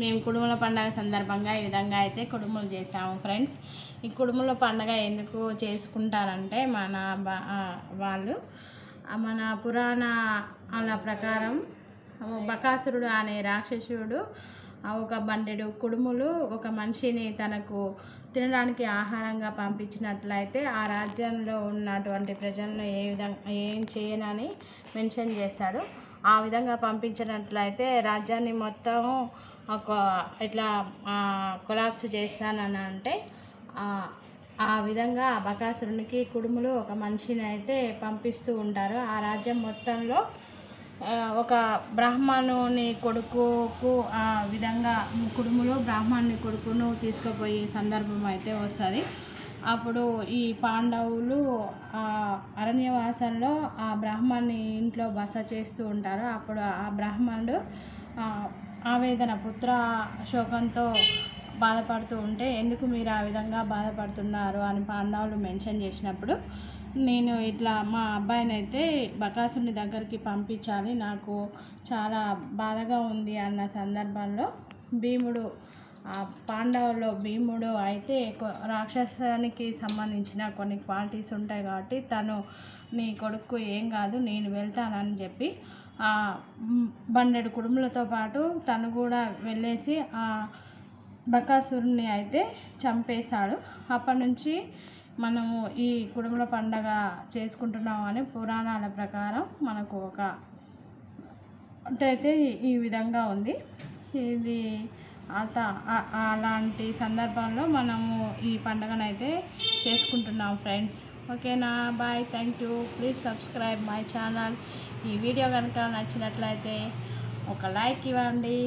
మేము కుడుముల పండుగ సందర్భంగా ఈ విధంగా అయితే కుడుములు చేసాము ఫ్రెండ్స్. ఈ కుడుముల పండుగ ఎందుకు చేసుకుంటారంటే వాళ్ళు మన పురాణాల ప్రకారం బకాసురుడు అనే రాక్షసుడు ఒక బండెడు కుడుములు ఒక మనిషిని తనకు తినడానికి ఆహారంగా పంపించినట్లయితే ఆ రాజ్యంలో ఉన్నటువంటి ప్రజలను ఏం చేయనని మెన్షన్ చేశాడు. ఆ విధంగా పంపించినట్లయితే రాజ్యాన్ని మొత్తం ఒక ఇట్లా కొలాప్స్ చేస్తానని అంటే ఆ విధంగా బకాసురునికి కుడుములు ఒక మనిషిని అయితే పంపిస్తూ ఉంటారు. ఆ రాజ్యం మొత్తంలో ఒక బ్రాహ్మణుని కొడుకుకు ఆ విధంగా కుడుములు బ్రాహ్మణుని కొడుకును తీసుకుపోయే సందర్భం అయితే వస్తుంది. అప్పుడు ఈ పాండవులు అరణ్యవాసంలో ఆ బ్రాహ్మణుని ఇంట్లో బస చేస్తూ ఉంటారు. అప్పుడు ఆ బ్రాహ్మణుడు ఆవేదన పుత్ర శోకంతో బాధపడుతూ ఉంటే ఎందుకు మీరు ఆ విధంగా బాధపడుతున్నారు అని పాండవులు మెన్షన్ చేసినప్పుడు, నేను ఇట్లా మా అబ్బాయిని అయితే బకాసురుని దగ్గరికి పంపించాలి, నాకు చాలా బాధగా ఉంది అన్న సందర్భంలో భీముడు పాండవుల్లో భీముడు అయితే రాక్షసానికి సంబంధించిన కొన్ని క్వాలిటీస్ ఉంటాయి కాబట్టి తను నీ కొడుకు ఏం కాదు నేను వెళ్తానని చెప్పి బండెడు కుడుములతో పాటు తను కూడా వెళ్ళేసి ఆ బకాసురుని అయితే చంపేశాడు. అప్పటి నుంచి మనము ఈ కుడుముల పండగ చేసుకుంటున్నాం అని పురాణాల ప్రకారం మనకు ఒక అయితే ఈ విధంగా ఉంది. ఇది అలాంటి సందర్భంలో మనము ఈ పండుగనైతే చేసుకుంటున్నాం ఫ్రెండ్స్. ఓకేనా, bye, thank you, please subscribe my channel. ఈ వీడియో కనుక నచ్చినట్లయితే ఒక లైక్ ఇవ్వండి.